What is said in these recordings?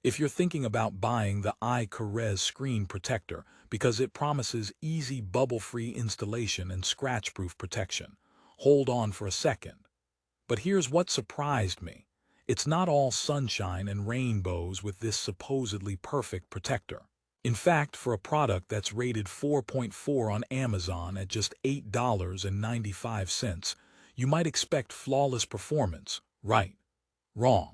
If you're thinking about buying the iCarez screen protector because it promises easy bubble-free installation and scratch-proof protection, hold on for a second. But here's what surprised me. It's not all sunshine and rainbows with this supposedly perfect protector. In fact, for a product that's rated 4.4 on Amazon at just $8.95, you might expect flawless performance. Right. Wrong.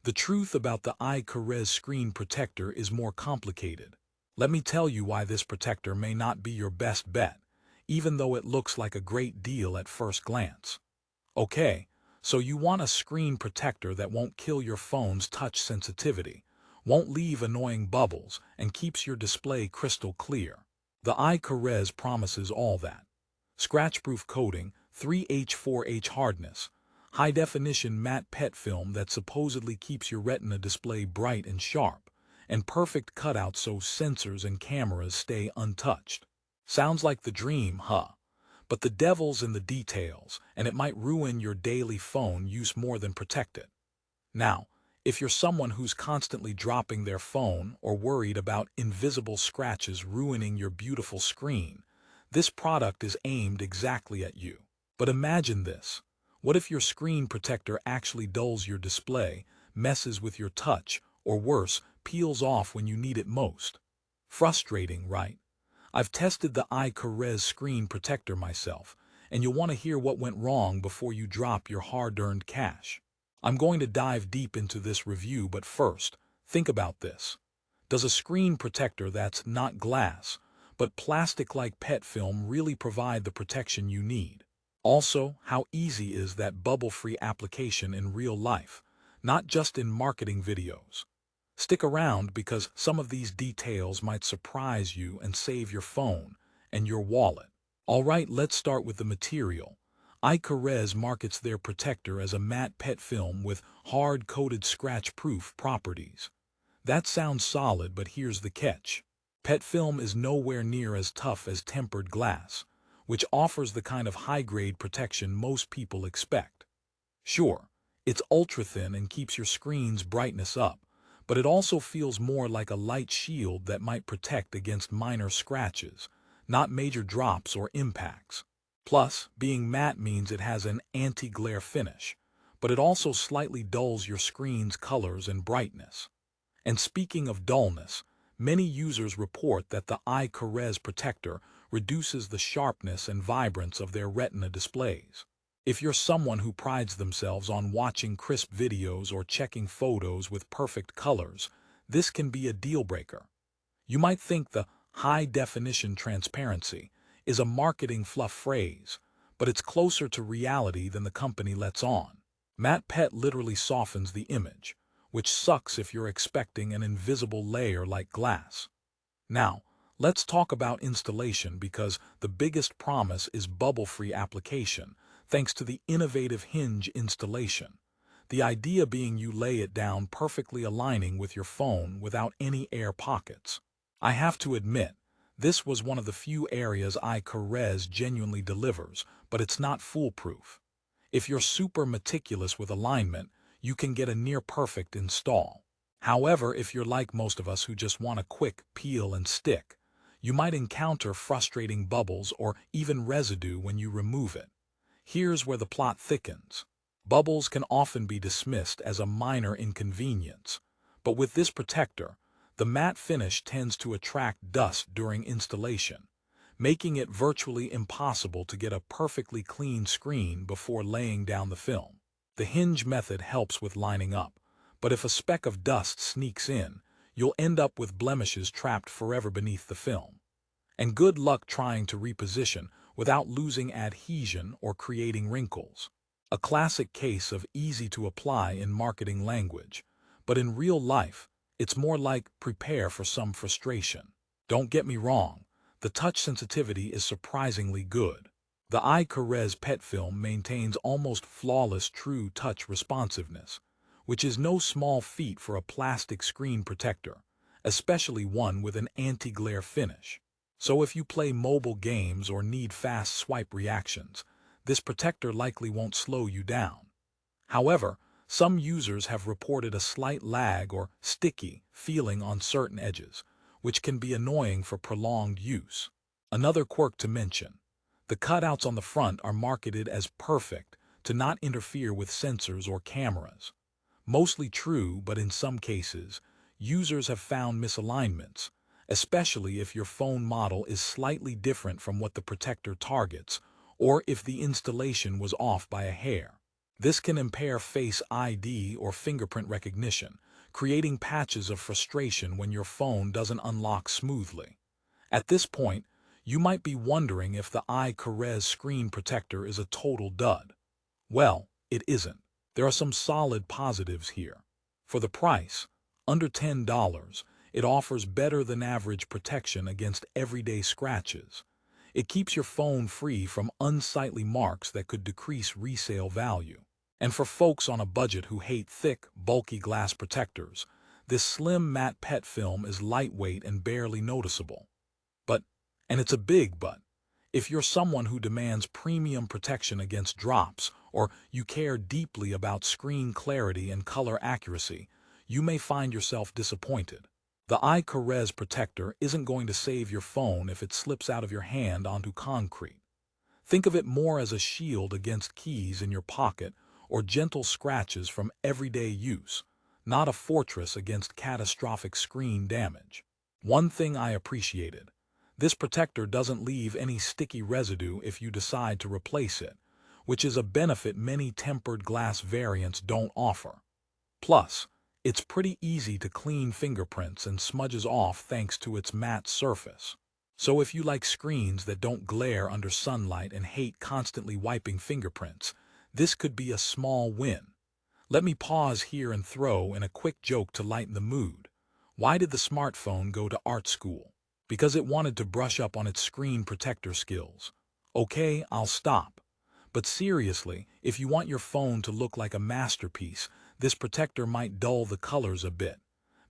The truth about the iCarez screen protector is more complicated. Let me tell you why this protector may not be your best bet, even though it looks like a great deal at first glance. Okay, so you want a screen protector that won't kill your phone's touch sensitivity, won't leave annoying bubbles, and keeps your display crystal clear. The iCarez promises all that. Scratch-proof coating, 3H4H hardness, high-definition matte PET film that supposedly keeps your Retina display bright and sharp, and perfect cutouts so sensors and cameras stay untouched. Sounds like the dream, huh? But the devil's in the details, and it might ruin your daily phone use more than protect it. Now, if you're someone who's constantly dropping their phone or worried about invisible scratches ruining your beautiful screen, this product is aimed exactly at you. But imagine this. What if your screen protector actually dulls your display, messes with your touch, or worse, peels off when you need it most? Frustrating, right? I've tested the iCarez screen protector myself, and you'll want to hear what went wrong before you drop your hard-earned cash. I'm going to dive deep into this review, but first, think about this. Does a screen protector that's not glass, but plastic-like PET film really provide the protection you need? Also, how easy is that bubble-free application in real life, not just in marketing videos? Stick around because some of these details might surprise you and save your phone and your wallet. Alright, let's start with the material. iCarez markets their protector as a matte PET film with hard-coated scratch-proof properties. That sounds solid, but here's the catch. PET film is nowhere near as tough as tempered glass, which offers the kind of high-grade protection most people expect. Sure, it's ultra-thin and keeps your screen's brightness up, but it also feels more like a light shield that might protect against minor scratches, not major drops or impacts. Plus, being matte means it has an anti-glare finish, but it also slightly dulls your screen's colors and brightness. And speaking of dullness, many users report that the iCarez protector reduces the sharpness and vibrance of their Retina displays. If you're someone who prides themselves on watching crisp videos or checking photos with perfect colors, this can be a deal-breaker. You might think the high-definition transparency is a marketing fluff phrase, but it's closer to reality than the company lets on. Matte PET literally softens the image, which sucks if you're expecting an invisible layer like glass. Now, let's talk about installation because the biggest promise is bubble-free application, thanks to the innovative hinge installation. The idea being you lay it down perfectly aligning with your phone without any air pockets. I have to admit, this was one of the few areas iCarez genuinely delivers, but it's not foolproof. If you're super meticulous with alignment, you can get a near-perfect install. However, if you're like most of us who just want a quick peel and stick, you might encounter frustrating bubbles or even residue when you remove it. Here's where the plot thickens. Bubbles can often be dismissed as a minor inconvenience, but with this protector, the matte finish tends to attract dust during installation, making it virtually impossible to get a perfectly clean screen before laying down the film. The hinge method helps with lining up, but if a speck of dust sneaks in, you'll end up with blemishes trapped forever beneath the film. And good luck trying to reposition without losing adhesion or creating wrinkles. A classic case of easy to apply in marketing language, but in real life, it's more like prepare for some frustration. Don't get me wrong, the touch sensitivity is surprisingly good. The iCarez PET film maintains almost flawless true touch responsiveness, which is no small feat for a plastic screen protector, especially one with an anti-glare finish. So if you play mobile games or need fast swipe reactions, this protector likely won't slow you down. However, Some users have reported a slight lag or sticky feeling on certain edges, which can be annoying for prolonged use. Another quirk to mention: the cutouts on the front are marketed as perfect to not interfere with sensors or cameras. Mostly true, but in some cases, users have found misalignments, especially if your phone model is slightly different from what the protector targets, or if the installation was off by a hair. This can impair Face ID or fingerprint recognition, creating patches of frustration when your phone doesn't unlock smoothly. At this point, you might be wondering if the iCarez screen protector is a total dud. Well, it isn't. There are some solid positives here. For the price, under $10, it offers better than average protection against everyday scratches. It keeps your phone free from unsightly marks that could decrease resale value. And for folks on a budget who hate thick, bulky glass protectors, this slim matte PET film is lightweight and barely noticeable. But, and it's a big but, if you're someone who demands premium protection against drops, or you care deeply about screen clarity and color accuracy, you may find yourself disappointed. The iCarez protector isn't going to save your phone if it slips out of your hand onto concrete. Think of it more as a shield against keys in your pocket or gentle scratches from everyday use, not a fortress against catastrophic screen damage. One thing I appreciated: this protector doesn't leave any sticky residue if you decide to replace it, which is a benefit many tempered glass variants don't offer. Plus, it's pretty easy to clean fingerprints and smudges off thanks to its matte surface. So if you like screens that don't glare under sunlight and hate constantly wiping fingerprints, this could be a small win. Let me pause here and throw in a quick joke to lighten the mood. Why did the smartphone go to art school? Because it wanted to brush up on its screen protector skills. Okay, I'll stop. But seriously, if you want your phone to look like a masterpiece, this protector might dull the colors a bit.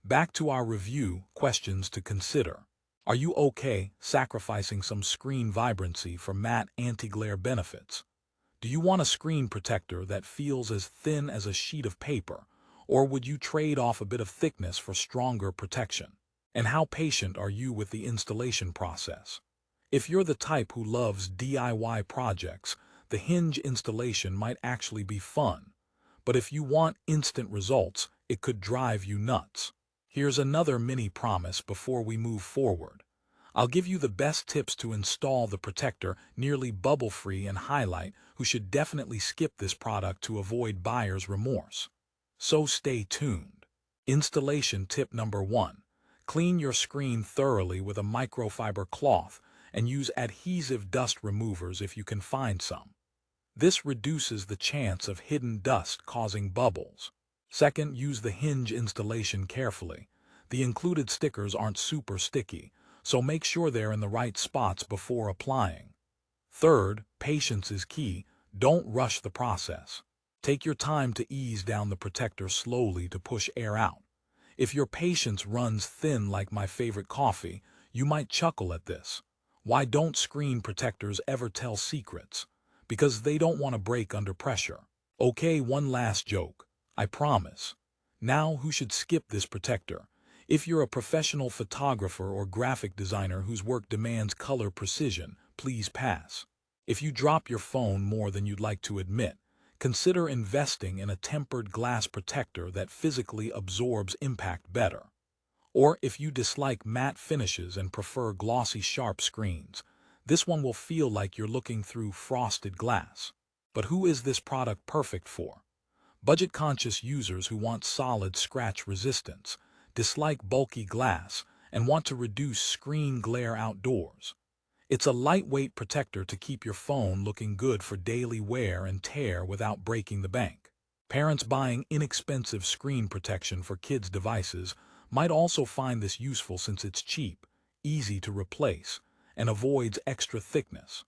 Back to our review, questions to consider. Are you okay sacrificing some screen vibrancy for matte anti-glare benefits? Do you want a screen protector that feels as thin as a sheet of paper, or would you trade off a bit of thickness for stronger protection? And how patient are you with the installation process? If you're the type who loves DIY projects, the hinge installation might actually be fun. But if you want instant results, it could drive you nuts. Here's another mini promise before we move forward. I'll give you the best tips to install the protector, nearly bubble-free and highlight who should definitely skip this product to avoid buyer's remorse. So stay tuned. Installation tip number 1. Clean your screen thoroughly with a microfiber cloth and use adhesive dust removers if you can find some. This reduces the chance of hidden dust causing bubbles. Second, use the hinge installation carefully. The included stickers aren't super sticky, so make sure they're in the right spots before applying. Third, patience is key. Don't rush the process. Take your time to ease down the protector slowly to push air out. If your patience runs thin like my favorite coffee, you might chuckle at this. Why don't screen protectors ever tell secrets? Because they don't want to break under pressure. Okay, one last joke. I promise. Now, who should skip this protector? If you're a professional photographer or graphic designer whose work demands color precision, please pass. If you drop your phone more than you'd like to admit, consider investing in a tempered glass protector that physically absorbs impact better. Or if you dislike matte finishes and prefer glossy, sharp screens, this one will feel like you're looking through frosted glass. But who is this product perfect for? Budget-conscious users who want solid scratch resistance, dislike bulky glass, and want to reduce screen glare outdoors. It's a lightweight protector to keep your phone looking good for daily wear and tear without breaking the bank. Parents buying inexpensive screen protection for kids' devices might also find this useful since it's cheap, easy to replace, and avoids extra thickness.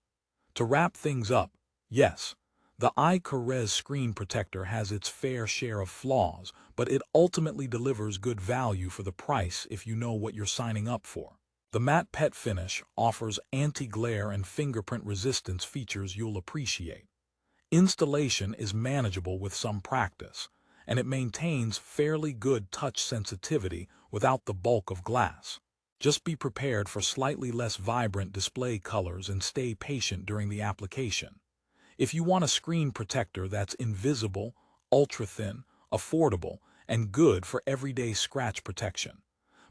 To wrap things up, yes, the iCarez screen protector has its fair share of flaws, but it ultimately delivers good value for the price if you know what you're signing up for. The matte PET finish offers anti-glare and fingerprint resistance features you'll appreciate. Installation is manageable with some practice, and it maintains fairly good touch sensitivity without the bulk of glass. Just be prepared for slightly less vibrant display colors and stay patient during the application. If you want a screen protector that's invisible, ultra-thin, affordable, and good for everyday scratch protection,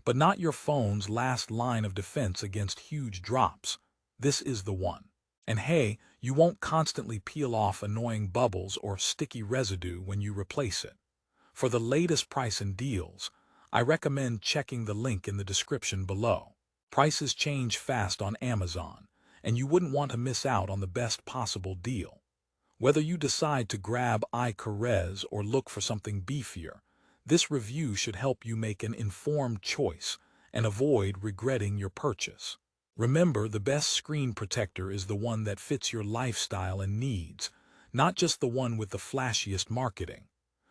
but not your phone's last line of defense against huge drops, this is the one. And hey, you won't constantly peel off annoying bubbles or sticky residue when you replace it. For the latest price and deals, I recommend checking the link in the description below. Prices change fast on Amazon, and you wouldn't want to miss out on the best possible deal. Whether you decide to grab iCarez or look for something beefier, this review should help you make an informed choice and avoid regretting your purchase. Remember, the best screen protector is the one that fits your lifestyle and needs, not just the one with the flashiest marketing.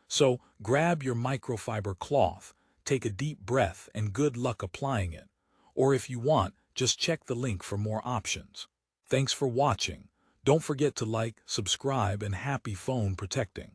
So, grab your microfiber cloth, take a deep breath, and good luck applying it. Or if you want, just check the link for more options. Thanks for watching. Don't forget to like, subscribe, and happy phone protecting.